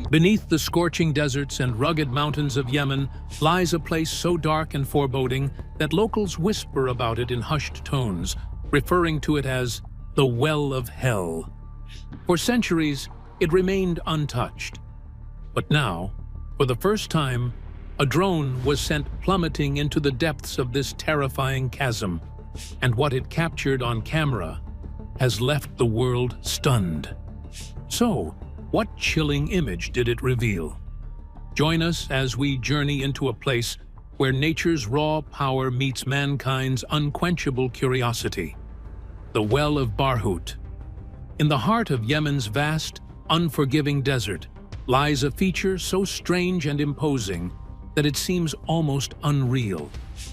Beneath the scorching deserts and rugged mountains of Yemen lies a place so dark and foreboding that locals whisper about it in hushed tones, referring to it as the Well of Hell. For centuries, it remained untouched. But now, for the first time, a drone was sent plummeting into the depths of this terrifying chasm, and what it captured on camera has left the world stunned. So, what chilling image did it reveal? Join us as we journey into a place where nature's raw power meets mankind's unquenchable curiosity. The Well of Barhut. In the heart of Yemen's vast, unforgiving desert lies a feature so strange and imposing that it seems almost unreal.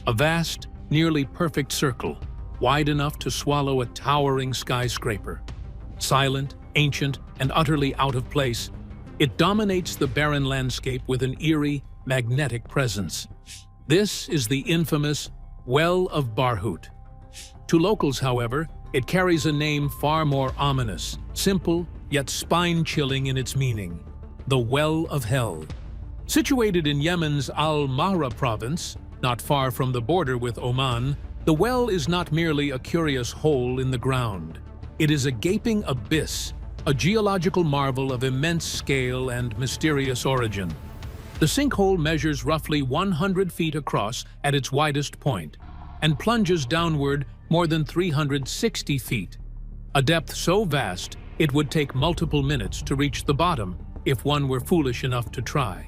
A vast, nearly perfect circle, wide enough to swallow a towering skyscraper. Silent, ancient, and utterly out of place, it dominates the barren landscape with an eerie, magnetic presence. This is the infamous Well of Barhut. To locals, however, it carries a name far more ominous, simple, yet spine-chilling in its meaning: the Well of Hell. Situated in Yemen's Al-Mahra province, not far from the border with Oman, the well is not merely a curious hole in the ground. It is a gaping abyss, a geological marvel of immense scale and mysterious origin. The sinkhole measures roughly 100 feet across at its widest point and plunges downward more than 360 feet, a depth so vast it would take multiple minutes to reach the bottom if one were foolish enough to try.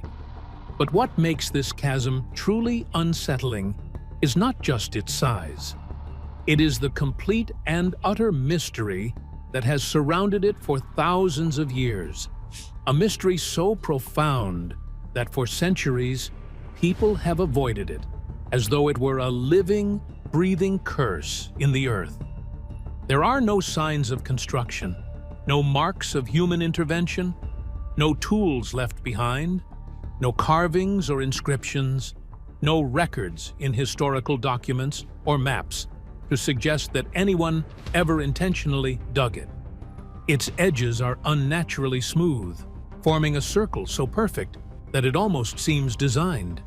But what makes this chasm truly unsettling is not just its size. It is the complete and utter mystery that has surrounded it for thousands of years. A mystery so profound that for centuries, people have avoided it, as though it were a living, breathing curse in the earth. There are no signs of construction, no marks of human intervention, no tools left behind, no carvings or inscriptions, no records in historical documents or maps to suggest that anyone ever intentionally dug it. Its edges are unnaturally smooth, forming a circle so perfect that it almost seems designed.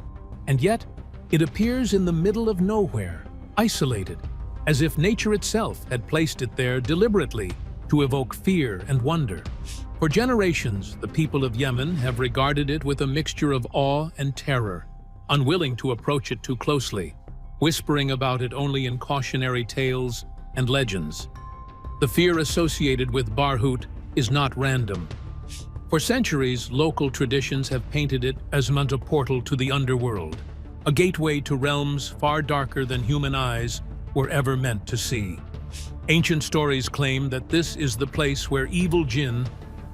And yet, it appears in the middle of nowhere, isolated, as if nature itself had placed it there deliberately to evoke fear and wonder. For generations, the people of Yemen have regarded it with a mixture of awe and terror, unwilling to approach it too closely, whispering about it only in cautionary tales and legends. The fear associated with Barhut is not random. For centuries, local traditions have painted it as a portal to the underworld, a gateway to realms far darker than human eyes were ever meant to see. Ancient stories claim that this is the place where evil jinn,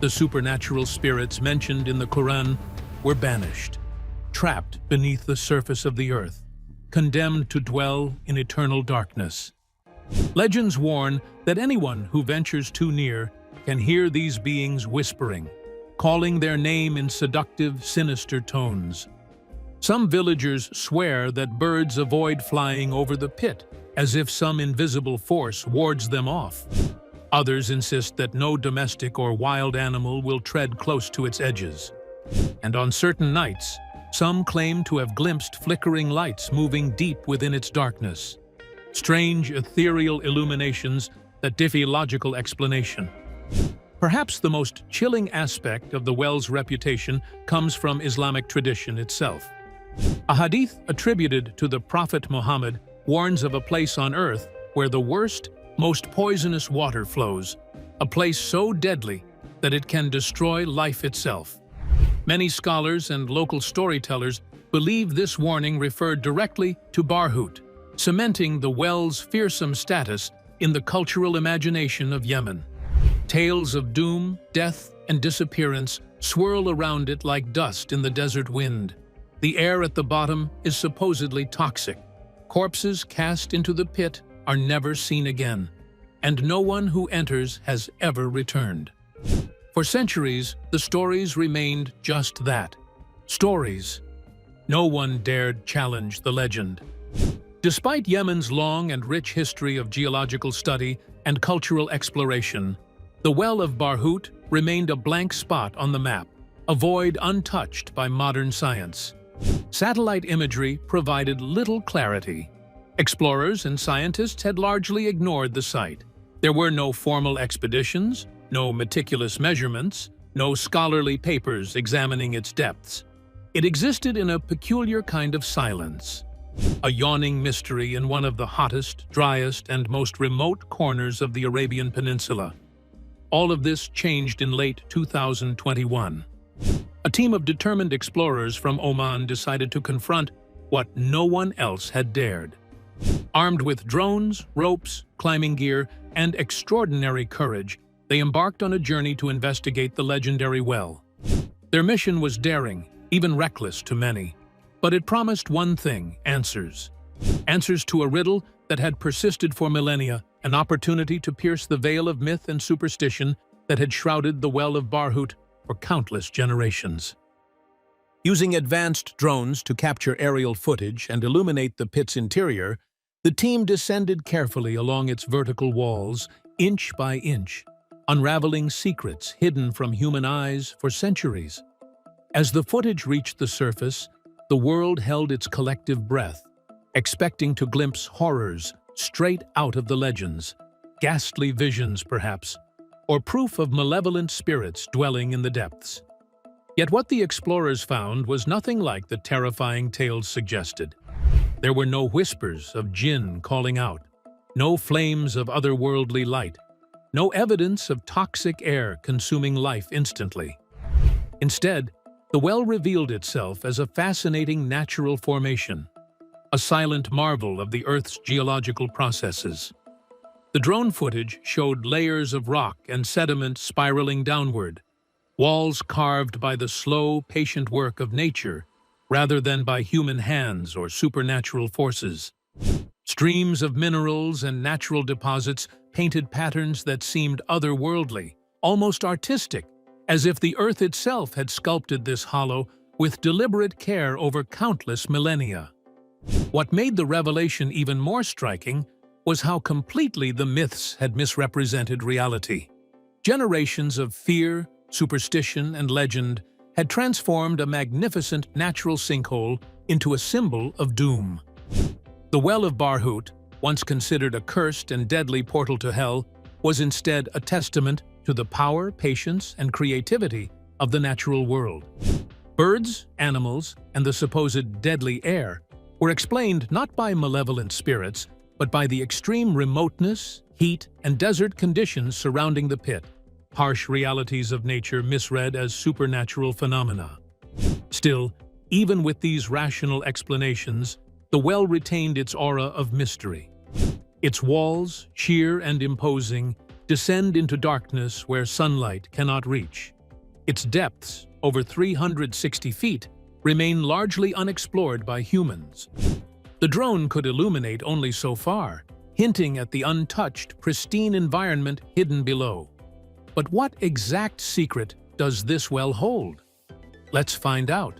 the supernatural spirits mentioned in the Quran, were banished, trapped beneath the surface of the earth, condemned to dwell in eternal darkness. Legends warn that anyone who ventures too near can hear these beings whispering, calling their name in seductive, sinister tones. Some villagers swear that birds avoid flying over the pit, as if some invisible force wards them off. Others insist that no domestic or wild animal will tread close to its edges. And on certain nights, some claim to have glimpsed flickering lights moving deep within its darkness. Strange, ethereal illuminations that defy logical explanation. Perhaps the most chilling aspect of the well's reputation comes from Islamic tradition itself. A hadith attributed to the Prophet Muhammad warns of a place on earth where the worst, most poisonous water flows, a place so deadly that it can destroy life itself. Many scholars and local storytellers believe this warning referred directly to Barhut, cementing the well's fearsome status in the cultural imagination of Yemen. Tales of doom, death, and disappearance swirl around it like dust in the desert wind. The air at the bottom is supposedly toxic. Corpses cast into the pit are never seen again, and no one who enters has ever returned. For centuries, the stories remained just that, stories. No one dared challenge the legend. Despite Yemen's long and rich history of geological study and cultural exploration, the Well of Barhout remained a blank spot on the map, a void untouched by modern science. Satellite imagery provided little clarity. Explorers and scientists had largely ignored the site. There were no formal expeditions, no meticulous measurements, no scholarly papers examining its depths. It existed in a peculiar kind of silence, a yawning mystery in one of the hottest, driest, and most remote corners of the Arabian Peninsula. All of this changed in late 2021. A team of determined explorers from Oman decided to confront what no one else had dared. Armed with drones, ropes, climbing gear, and extraordinary courage, they embarked on a journey to investigate the legendary well. Their mission was daring, even reckless to many, but it promised one thing: answers. Answers to a riddle that had persisted for millennia, an opportunity to pierce the veil of myth and superstition that had shrouded the Well of Barhout for countless generations. Using advanced drones to capture aerial footage and illuminate the pit's interior, the team descended carefully along its vertical walls, inch by inch, unraveling secrets hidden from human eyes for centuries. As the footage reached the surface, the world held its collective breath, expecting to glimpse horrors straight out of the legends, ghastly visions perhaps, or proof of malevolent spirits dwelling in the depths. Yet what the explorers found was nothing like the terrifying tales suggested. There were no whispers of jinn calling out, no flames of otherworldly light, no evidence of toxic air consuming life instantly. Instead, the well revealed itself as a fascinating natural formation, a silent marvel of the Earth's geological processes. The drone footage showed layers of rock and sediment spiraling downward, walls carved by the slow, patient work of nature rather than by human hands or supernatural forces. Streams of minerals and natural deposits painted patterns that seemed otherworldly, almost artistic, as if the Earth itself had sculpted this hollow with deliberate care over countless millennia. What made the revelation even more striking was how completely the myths had misrepresented reality. Generations of fear, superstition, and legend had transformed a magnificent natural sinkhole into a symbol of doom. The Well of Barhout, once considered a cursed and deadly portal to hell, was instead a testament to the power, patience, and creativity of the natural world. Birds, animals, and the supposed deadly air were explained not by malevolent spirits, but by the extreme remoteness, heat, and desert conditions surrounding the pit, harsh realities of nature misread as supernatural phenomena. Still, even with these rational explanations, the well retained its aura of mystery. Its walls, sheer and imposing, descend into darkness where sunlight cannot reach. Its depths, over 360 feet, remain largely unexplored by humans. The drone could illuminate only so far, hinting at the untouched, pristine environment hidden below. But what exact secret does this well hold? Let's find out.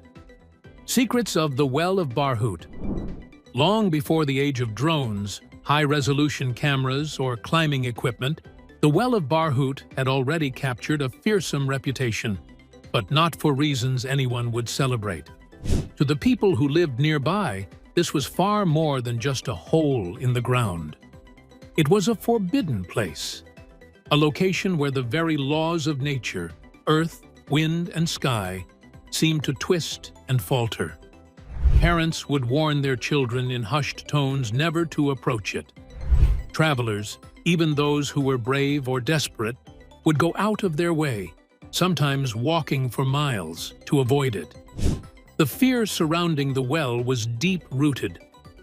Secrets of the Well of Barhout. Long before the age of drones, high-resolution cameras, or climbing equipment, the Well of Barhout had already captured a fearsome reputation, but not for reasons anyone would celebrate. To the people who lived nearby, this was far more than just a hole in the ground. It was a forbidden place, a location where the very laws of nature, earth, wind, and sky, seemed to twist and falter. Parents would warn their children in hushed tones never to approach it. Travelers, even those who were brave or desperate, would go out of their way, sometimes walking for miles, to avoid it. The fear surrounding the well was deep-rooted,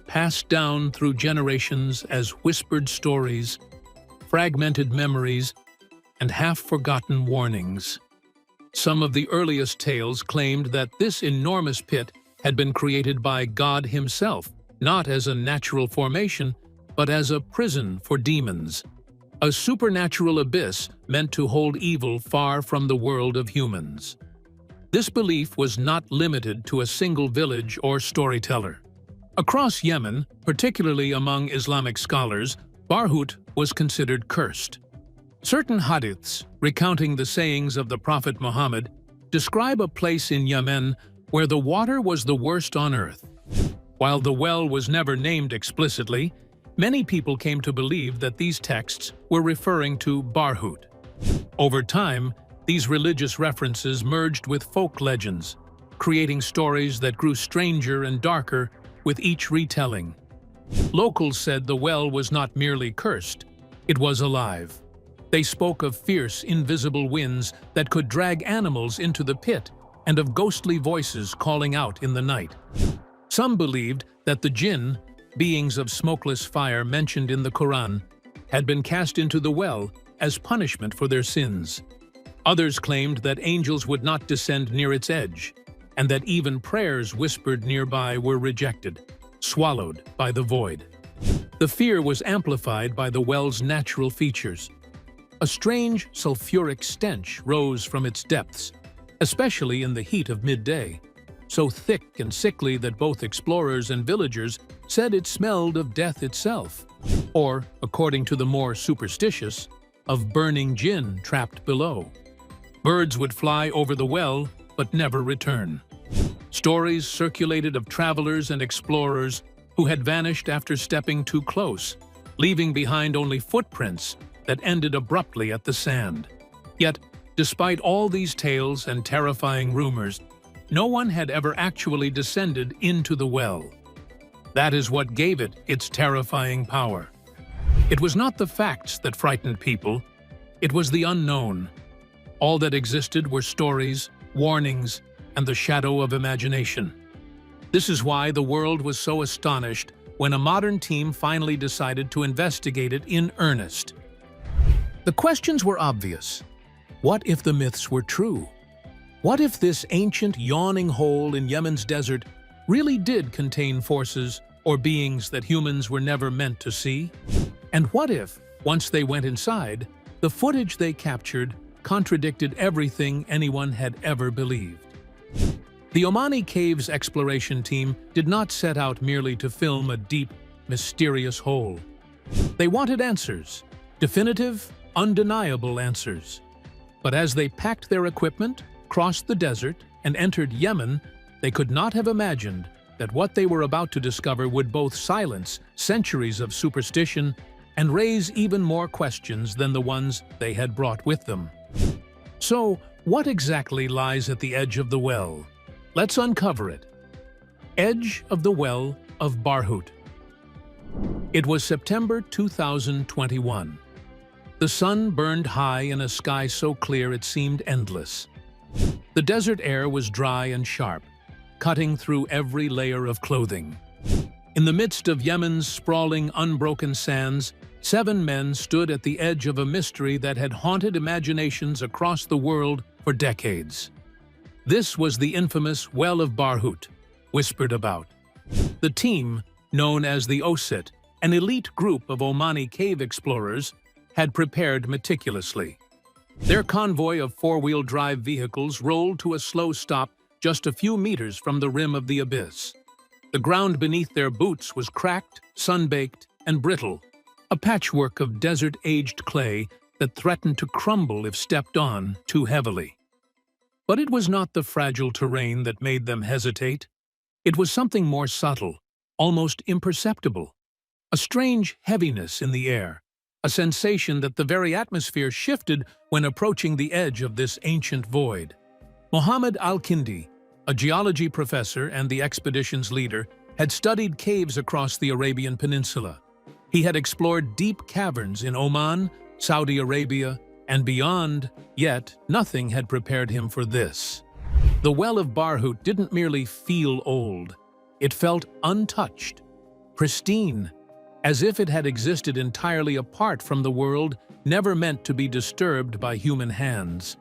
passed down through generations as whispered stories, fragmented memories, and half-forgotten warnings. Some of the earliest tales claimed that this enormous pit had been created by God himself, not as a natural formation, but as a prison for demons, a supernatural abyss meant to hold evil far from the world of humans. This belief was not limited to a single village or storyteller. Across Yemen, particularly among Islamic scholars, Barhut was considered cursed. Certain hadiths, recounting the sayings of the Prophet Muhammad, describe a place in Yemen where the water was the worst on earth. While the well was never named explicitly, many people came to believe that these texts were referring to Barhut. Over time, these religious references merged with folk legends, creating stories that grew stranger and darker with each retelling. Locals said the well was not merely cursed, it was alive. They spoke of fierce, invisible winds that could drag animals into the pit and of ghostly voices calling out in the night. Some believed that the jinn, beings of smokeless fire mentioned in the Quran, had been cast into the well as punishment for their sins. Others claimed that angels would not descend near its edge, and that even prayers whispered nearby were rejected, swallowed by the void. The fear was amplified by the well's natural features. A strange sulfuric stench rose from its depths, especially in the heat of midday, so thick and sickly that both explorers and villagers said it smelled of death itself, or, according to the more superstitious, of burning jinn trapped below. Birds would fly over the well, but never return. Stories circulated of travelers and explorers who had vanished after stepping too close, leaving behind only footprints that ended abruptly at the sand. Yet, despite all these tales and terrifying rumors, no one had ever actually descended into the well. That is what gave it its terrifying power. It was not the facts that frightened people, it was the unknown. All that existed were stories, warnings, and the shadow of imagination. This is why the world was so astonished when a modern team finally decided to investigate it in earnest. The questions were obvious. What if the myths were true? What if this ancient, yawning hole in Yemen's desert really did contain forces or beings that humans were never meant to see? And what if, once they went inside, the footage they captured contradicted everything anyone had ever believed? The Omani Caves exploration team did not set out merely to film a deep, mysterious hole. They wanted answers, definitive, undeniable answers. But as they packed their equipment, crossed the desert, and entered Yemen, they could not have imagined that what they were about to discover would both silence centuries of superstition and raise even more questions than the ones they had brought with them. So, what exactly lies at the edge of the well? Let's uncover it. Edge of the Well of Barhut. It was September 2021. The sun burned high in a sky so clear it seemed endless. The desert air was dry and sharp, cutting through every layer of clothing. In the midst of Yemen's sprawling, unbroken sands, 7 men stood at the edge of a mystery that had haunted imaginations across the world for decades. This was the infamous Well of Barhut, whispered about. The team, known as the Osit, an elite group of Omani cave explorers, had prepared meticulously. Their convoy of 4-wheel drive vehicles rolled to a slow stop just a few meters from the rim of the abyss. The ground beneath their boots was cracked, sun-baked, and brittle, a patchwork of desert-aged clay that threatened to crumble if stepped on too heavily. But it was not the fragile terrain that made them hesitate. It was something more subtle, almost imperceptible. A strange heaviness in the air, a sensation that the very atmosphere shifted when approaching the edge of this ancient void. Mohammed al-Kindi, a geology professor and the expedition's leader, had studied caves across the Arabian Peninsula. He had explored deep caverns in Oman, Saudi Arabia, and beyond, yet nothing had prepared him for this. The Well of Barhut didn't merely feel old. It felt untouched, pristine, as if it had existed entirely apart from the world, never meant to be disturbed by human hands.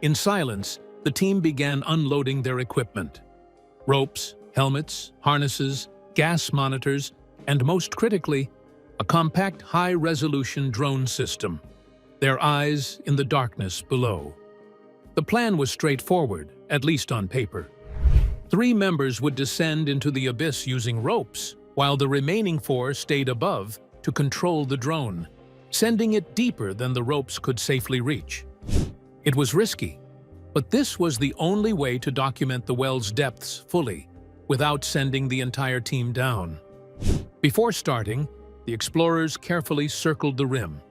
In silence, the team began unloading their equipment. Ropes, helmets, harnesses, gas monitors, and most critically, a compact high-resolution drone system, their eyes in the darkness below. The plan was straightforward, at least on paper. 3 members would descend into the abyss using ropes, while the remaining 4 stayed above to control the drone, sending it deeper than the ropes could safely reach. It was risky, but this was the only way to document the well's depths fully, without sending the entire team down. Before starting, the explorers carefully circled the rim.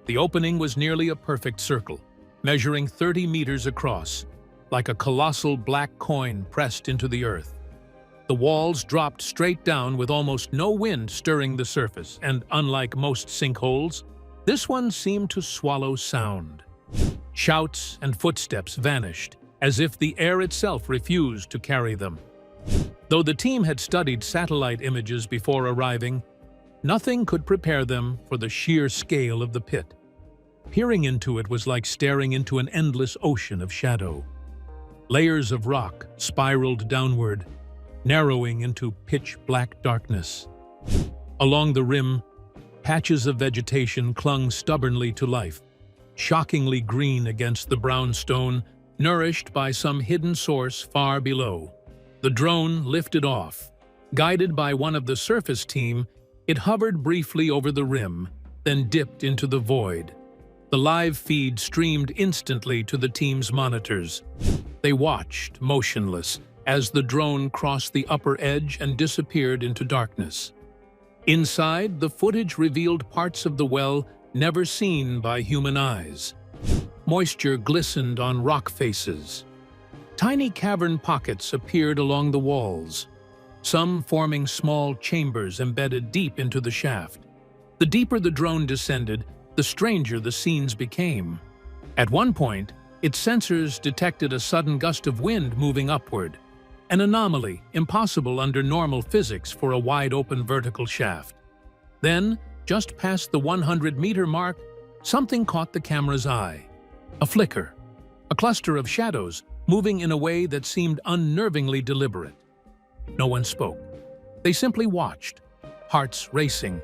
The opening was nearly a perfect circle, measuring 30 meters across, like a colossal black coin pressed into the earth. The walls dropped straight down with almost no wind stirring the surface, and unlike most sinkholes, this one seemed to swallow sound. Shouts and footsteps vanished, as if the air itself refused to carry them. Though the team had studied satellite images before arriving, nothing could prepare them for the sheer scale of the pit. Peering into it was like staring into an endless ocean of shadow. Layers of rock spiraled downward, narrowing into pitch-black darkness. Along the rim, patches of vegetation clung stubbornly to life, shockingly green against the brown stone, nourished by some hidden source far below. The drone lifted off. Guided by one of the surface team, it hovered briefly over the rim, then dipped into the void. The live feed streamed instantly to the team's monitors. They watched, motionless, as the drone crossed the upper edge and disappeared into darkness. Inside, the footage revealed parts of the well never seen by human eyes. Moisture glistened on rock faces. Tiny cavern pockets appeared along the walls, some forming small chambers embedded deep into the shaft. The deeper the drone descended, the stranger the scenes became. At one point, its sensors detected a sudden gust of wind moving upward, an anomaly impossible under normal physics for a wide-open vertical shaft. Then, just past the 100-meter mark, something caught the camera's eye. A flicker, a cluster of shadows moving in a way that seemed unnervingly deliberate. No one spoke. They simply watched, hearts racing,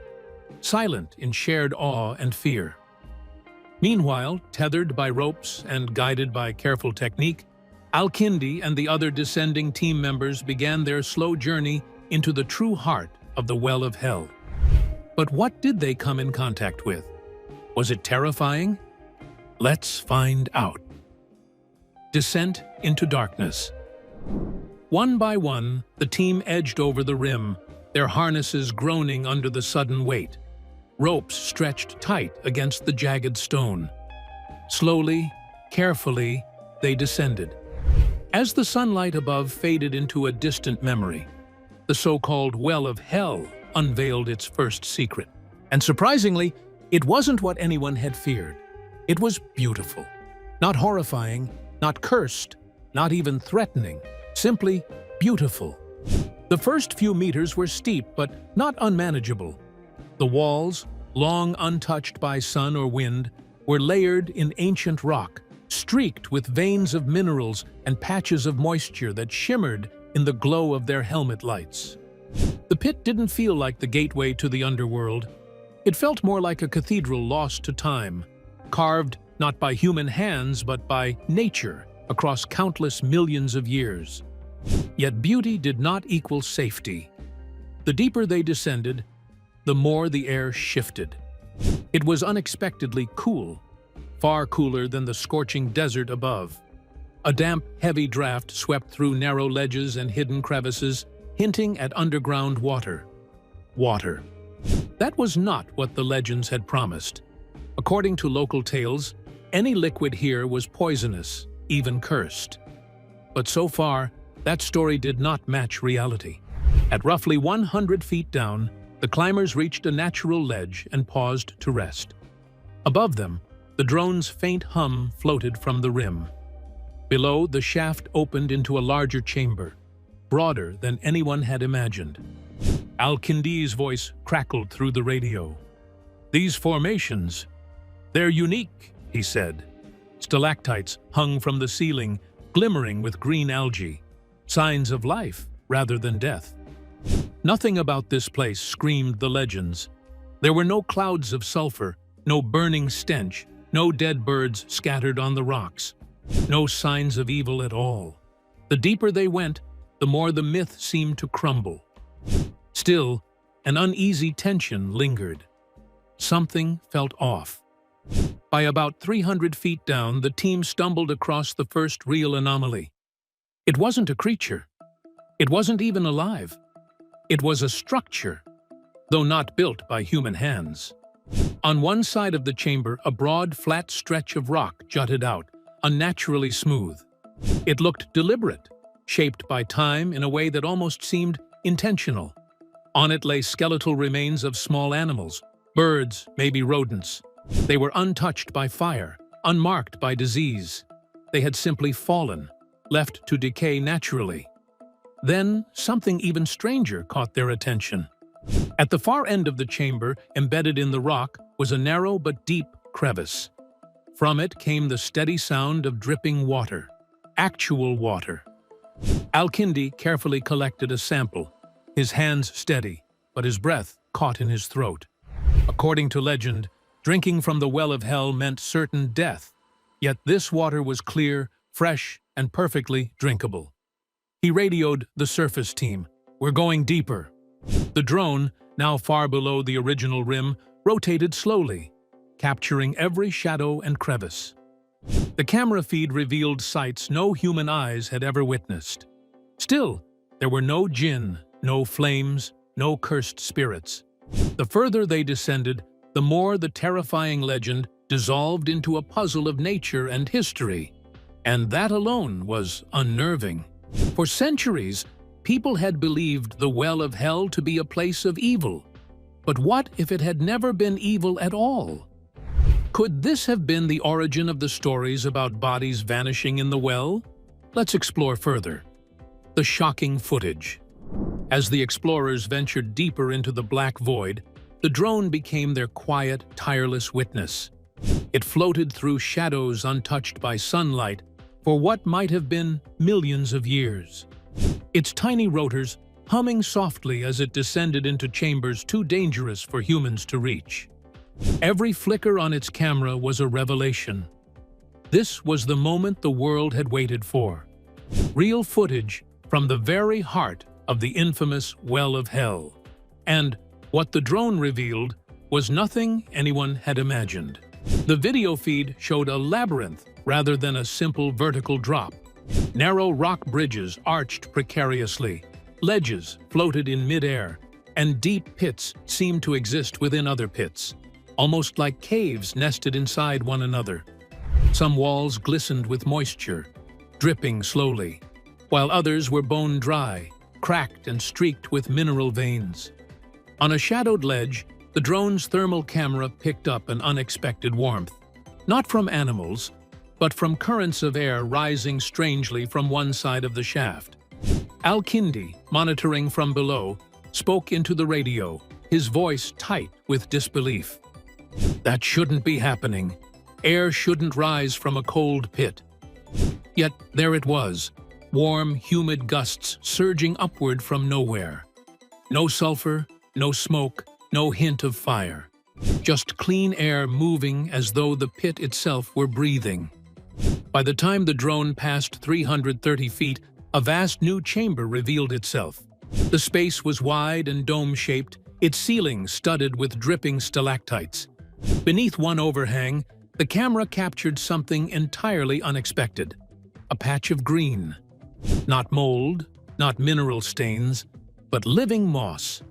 silent in shared awe and fear. Meanwhile, tethered by ropes and guided by careful technique, Al-Kindi and the other descending team members began their slow journey into the true heart of the Well of Hell. But what did they come in contact with? Was it terrifying? Let's find out. Descent into darkness. One by one, the team edged over the rim, their harnesses groaning under the sudden weight. Ropes stretched tight against the jagged stone. Slowly, carefully, they descended. As the sunlight above faded into a distant memory, the so-called Well of Hell unveiled its first secret. And surprisingly, it wasn't what anyone had feared. It was beautiful. Not horrifying, not cursed, not even threatening. Simply beautiful. The first few meters were steep, but not unmanageable. The walls, long untouched by sun or wind, were layered in ancient rock, streaked with veins of minerals and patches of moisture that shimmered in the glow of their helmet lights. The pit didn't feel like the gateway to the underworld. It felt more like a cathedral lost to time, carved not by human hands but by nature across countless millions of years. Yet beauty did not equal safety. The deeper they descended, the more the air shifted. It was unexpectedly cool, far cooler than the scorching desert above. A damp, heavy draft swept through narrow ledges and hidden crevices, hinting at underground water. Water. That was not what the legends had promised. According to local tales, any liquid here was poisonous, even cursed. But so far, that story did not match reality. At roughly 100 feet down, the climbers reached a natural ledge and paused to rest. Above them, the drone's faint hum floated from the rim. Below, the shaft opened into a larger chamber, broader than anyone had imagined. Al-Kindi's voice crackled through the radio. "These formations, they're unique," he said. Stalactites hung from the ceiling, glimmering with green algae, signs of life rather than death. Nothing about this place screamed the legends. There were no clouds of sulfur, no burning stench, no dead birds scattered on the rocks. No signs of evil at all. The deeper they went, the more the myth seemed to crumble. Still, an uneasy tension lingered. Something felt off. By about 300 feet down, the team stumbled across the first real anomaly. It wasn't a creature. It wasn't even alive. It was a structure, though not built by human hands. On one side of the chamber, a broad, flat stretch of rock jutted out, unnaturally smooth. It looked deliberate, shaped by time in a way that almost seemed intentional. On it lay skeletal remains of small animals, birds, maybe rodents. They were untouched by fire, unmarked by disease. They had simply fallen, left to decay naturally. Then, something even stranger caught their attention. At the far end of the chamber, embedded in the rock, was a narrow but deep crevice. From it came the steady sound of dripping water. Actual water. Al-Kindi carefully collected a sample, his hands steady, but his breath caught in his throat. According to legend, drinking from the well of hell meant certain death, yet this water was clear, fresh, and perfectly drinkable. He radioed the surface team. "We're going deeper." The drone, now far below the original rim, rotated slowly, capturing every shadow and crevice. The camera feed revealed sights no human eyes had ever witnessed. Still, there were no jinn, no flames, no cursed spirits. The further they descended, the more the terrifying legend dissolved into a puzzle of nature and history. And that alone was unnerving. For centuries, people had believed the well of hell to be a place of evil. But what if it had never been evil at all? Could this have been the origin of the stories about bodies vanishing in the well? Let's explore further. The shocking footage. As the explorers ventured deeper into the black void, the drone became their quiet, tireless witness. It floated through shadows untouched by sunlight for what might have been millions of years. Its tiny rotors humming softly as it descended into chambers too dangerous for humans to reach. Every flicker on its camera was a revelation. This was the moment the world had waited for. Real footage from the very heart of the infamous Well of Hell. And what the drone revealed was nothing anyone had imagined. The video feed showed a labyrinth rather than a simple vertical drop. Narrow rock bridges arched precariously, ledges floated in midair, and deep pits seemed to exist within other pits, almost like caves nested inside one another. Some walls glistened with moisture, dripping slowly, while others were bone dry, cracked and streaked with mineral veins. On a shadowed ledge, the drone's thermal camera picked up an unexpected warmth, not from animals, but from currents of air rising strangely from one side of the shaft. Al-Kindi, monitoring from below, spoke into the radio, his voice tight with disbelief. "That shouldn't be happening. Air shouldn't rise from a cold pit." Yet there it was, warm, humid gusts surging upward from nowhere. No sulfur, no smoke, no hint of fire. Just clean air moving as though the pit itself were breathing. By the time the drone passed 330 feet, a vast new chamber revealed itself. The space was wide and dome-shaped, its ceiling studded with dripping stalactites. Beneath one overhang, the camera captured something entirely unexpected. A patch of green. Not mold, not mineral stains, but living moss,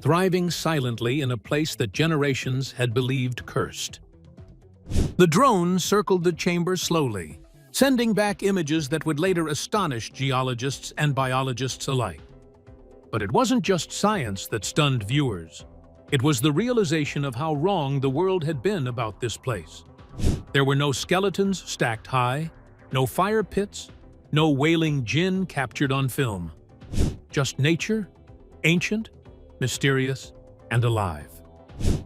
thriving silently in a place that generations had believed cursed. The drone circled the chamber slowly, sending back images that would later astonish geologists and biologists alike. But it wasn't just science that stunned viewers. It was the realization of how wrong the world had been about this place. There were no skeletons stacked high, no fire pits, no wailing jinn captured on film. Just nature, ancient, mysterious, and alive.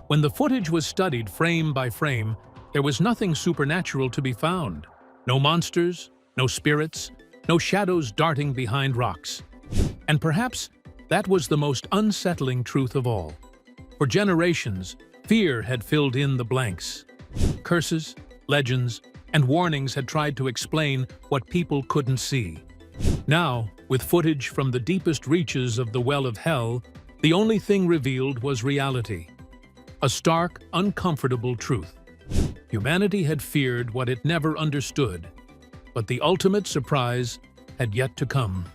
When the footage was studied frame by frame, there was nothing supernatural to be found. No monsters, no spirits, no shadows darting behind rocks. And perhaps that was the most unsettling truth of all. For generations, fear had filled in the blanks. Curses, legends, and warnings had tried to explain what people couldn't see. Now, with footage from the deepest reaches of the Well of Hell, the only thing revealed was reality. A stark, uncomfortable truth. Humanity had feared what it never understood, but the ultimate surprise had yet to come.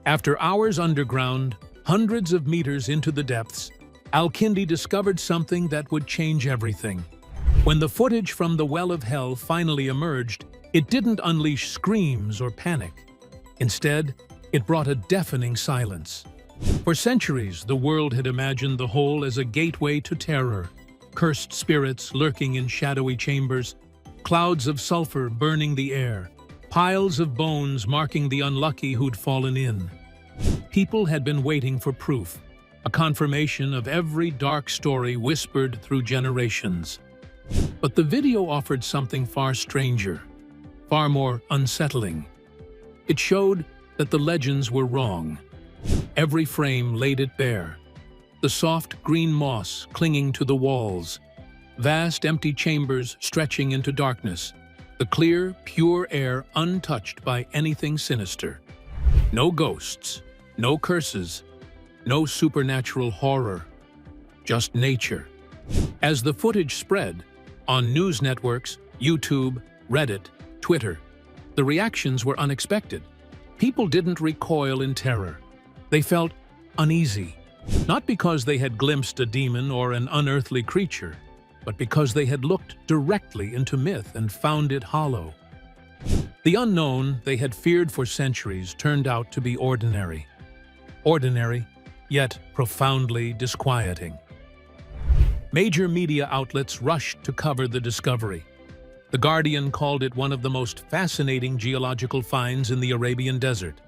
After hours underground, hundreds of meters into the depths, Al-Kindi discovered something that would change everything. When the footage from the Well of Hell finally emerged, it didn't unleash screams or panic. Instead, it brought a deafening silence. For centuries, the world had imagined the hole as a gateway to terror. Cursed spirits lurking in shadowy chambers, clouds of sulfur burning the air, piles of bones marking the unlucky who'd fallen in. People had been waiting for proof, a confirmation of every dark story whispered through generations. But the video offered something far stranger, far more unsettling. It showed that the legends were wrong. Every frame laid it bare. The soft green moss clinging to the walls, vast empty chambers stretching into darkness, the clear, pure air untouched by anything sinister. No ghosts, no curses, no supernatural horror, just nature. As the footage spread, on news networks, YouTube, Reddit, Twitter, the reactions were unexpected. People didn't recoil in terror. They felt uneasy, not because they had glimpsed a demon or an unearthly creature, but because they had looked directly into myth and found it hollow. The unknown they had feared for centuries turned out to be ordinary. Ordinary, yet profoundly disquieting. Major media outlets rushed to cover the discovery. The Guardian called it one of the most fascinating geological finds in the Arabian Desert.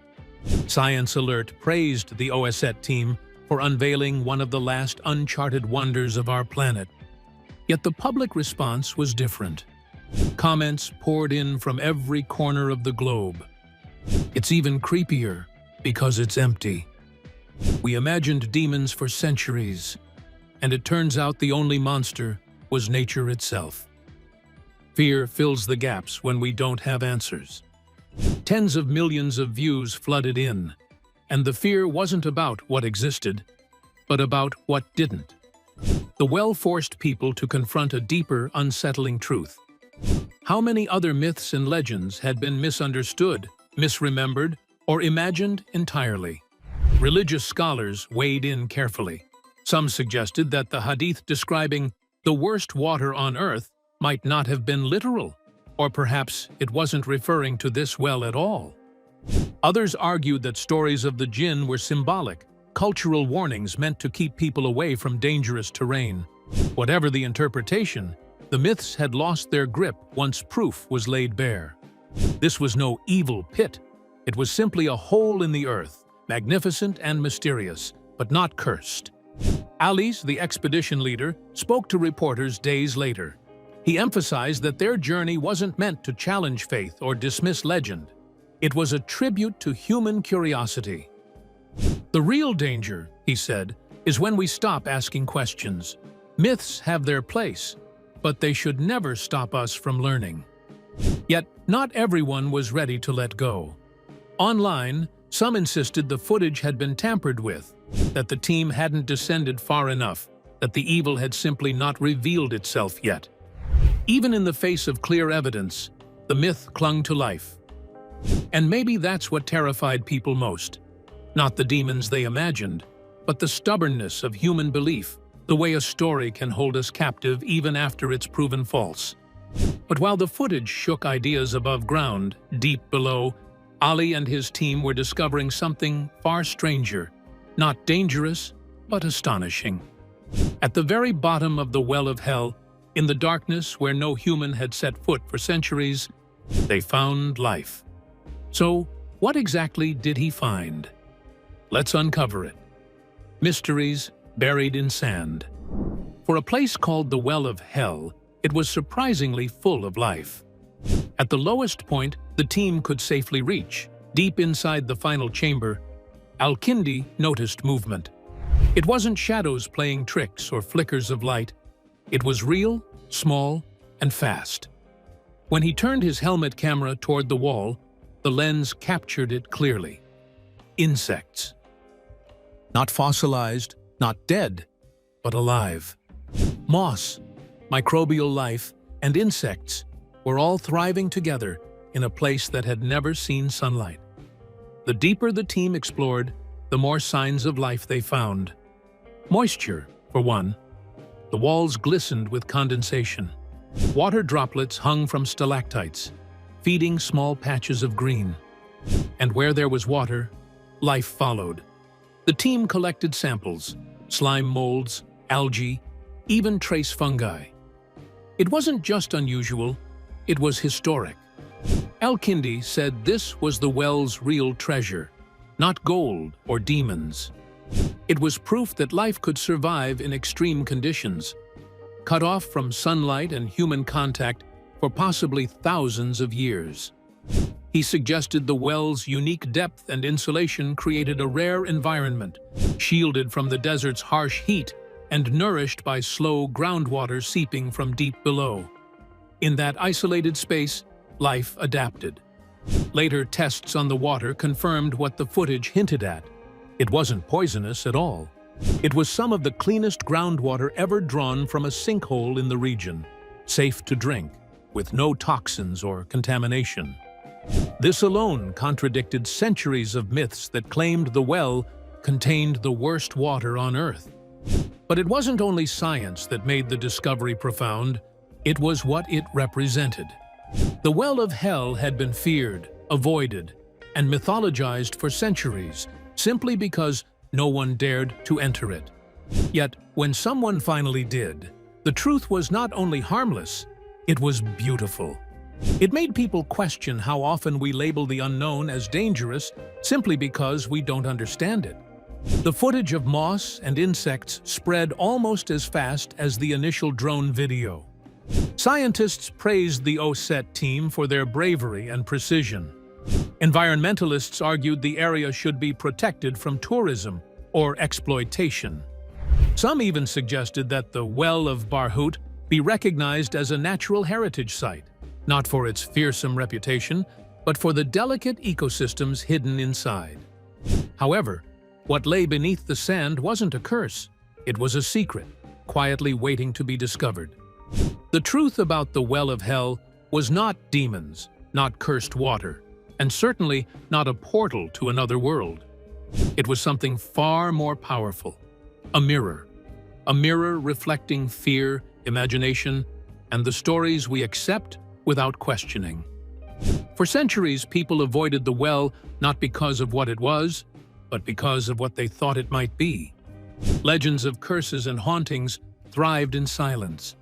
Science Alert praised the OSET team for unveiling one of the last uncharted wonders of our planet. Yet the public response was different. Comments poured in from every corner of the globe. It's even creepier because it's empty. We imagined demons for centuries, and it turns out the only monster was nature itself. Fear fills the gaps when we don't have answers. Tens of millions of views flooded in, and the fear wasn't about what existed, but about what didn't. The well forced people to confront a deeper, unsettling truth. How many other myths and legends had been misunderstood, misremembered, or imagined entirely? Religious scholars weighed in carefully. Some suggested that the hadith describing the worst water on earth might not have been literal, or perhaps it wasn't referring to this well at all. Others argued that stories of the jinn were symbolic, cultural warnings meant to keep people away from dangerous terrain. Whatever the interpretation, the myths had lost their grip once proof was laid bare. This was no evil pit. It was simply a hole in the earth, magnificent and mysterious, but not cursed. Ali's, the expedition leader, spoke to reporters days later. He emphasized that their journey wasn't meant to challenge faith or dismiss legend. It was a tribute to human curiosity. The real danger, he said, is when we stop asking questions. Myths have their place, but they should never stop us from learning. Yet, not everyone was ready to let go. Online, some insisted the footage had been tampered with, that the team hadn't descended far enough, that the evil had simply not revealed itself yet. Even in the face of clear evidence, the myth clung to life. And maybe that's what terrified people most. Not the demons they imagined, but the stubbornness of human belief, the way a story can hold us captive even after it's proven false. But while the footage shook ideas above ground, deep below, Ali and his team were discovering something far stranger, not dangerous, but astonishing. At the very bottom of the Well of Hell, in the darkness where no human had set foot for centuries, they found life. So, what exactly did he find? Let's uncover it. Mysteries buried in sand. For a place called the Well of Hell, it was surprisingly full of life. At the lowest point the team could safely reach, deep inside the final chamber, Al-Kindi noticed movement. It wasn't shadows playing tricks or flickers of light. It was real, small, and fast. When he turned his helmet camera toward the wall, the lens captured it clearly. Insects. Not fossilized, not dead, but alive. Moss, microbial life, and insects were all thriving together in a place that had never seen sunlight. The deeper the team explored, the more signs of life they found. Moisture, for one. The walls glistened with condensation. Water droplets hung from stalactites, feeding small patches of green. And where there was water, life followed. The team collected samples, slime molds, algae, even trace fungi. It wasn't just unusual, it was historic. Al-Kindi said this was the well's real treasure, not gold or demons. It was proof that life could survive in extreme conditions, cut off from sunlight and human contact for possibly thousands of years. He suggested the well's unique depth and insulation created a rare environment, shielded from the desert's harsh heat and nourished by slow groundwater seeping from deep below. In that isolated space, life adapted. Later tests on the water confirmed what the footage hinted at. It wasn't poisonous at all. It was some of the cleanest groundwater ever drawn from a sinkhole in the region, safe to drink, with no toxins or contamination. This alone contradicted centuries of myths that claimed the well contained the worst water on Earth. But it wasn't only science that made the discovery profound, it was what it represented. The Well of Hell had been feared, avoided, and mythologized for centuries, simply because no one dared to enter it. Yet, when someone finally did, the truth was not only harmless, it was beautiful. It made people question how often we label the unknown as dangerous simply because we don't understand it. The footage of moss and insects spread almost as fast as the initial drone video. Scientists praised the OSET team for their bravery and precision. Environmentalists argued the area should be protected from tourism or exploitation. Some even suggested that the Well of Barhut be recognized as a natural heritage site, not for its fearsome reputation, but for the delicate ecosystems hidden inside. However, what lay beneath the sand wasn't a curse, it was a secret, quietly waiting to be discovered. The truth about the Well of Hell was not demons, not cursed water, and certainly not a portal to another world. It was something far more powerful, a mirror reflecting fear, imagination, and the stories we accept without questioning. For centuries, people avoided the well not because of what it was, but because of what they thought it might be. Legends of curses and hauntings thrived in silence.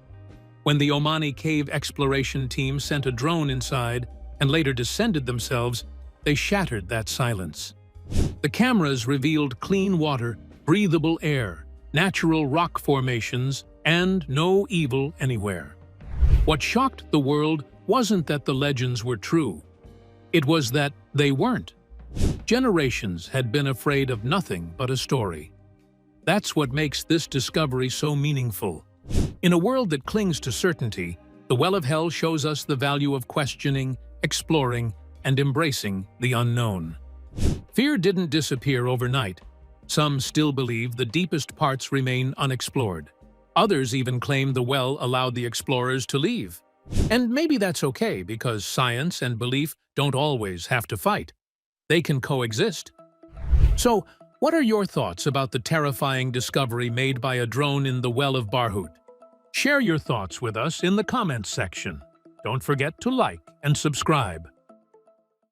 When the Omani cave exploration team sent a drone inside and later descended themselves, they shattered that silence. The cameras revealed clean water, breathable air, natural rock formations, and no evil anywhere. What shocked the world wasn't that the legends were true. It was that they weren't. Generations had been afraid of nothing but a story. That's what makes this discovery so meaningful. In a world that clings to certainty, the Well of Hell shows us the value of questioning, exploring, and embracing the unknown. Fear didn't disappear overnight. Some still believe the deepest parts remain unexplored. Others even claim the well allowed the explorers to leave. And maybe that's okay, because science and belief don't always have to fight. They can coexist. So, what are your thoughts about the terrifying discovery made by a drone in the Well of Barhut? Share your thoughts with us in the comments section. Don't forget to like and subscribe.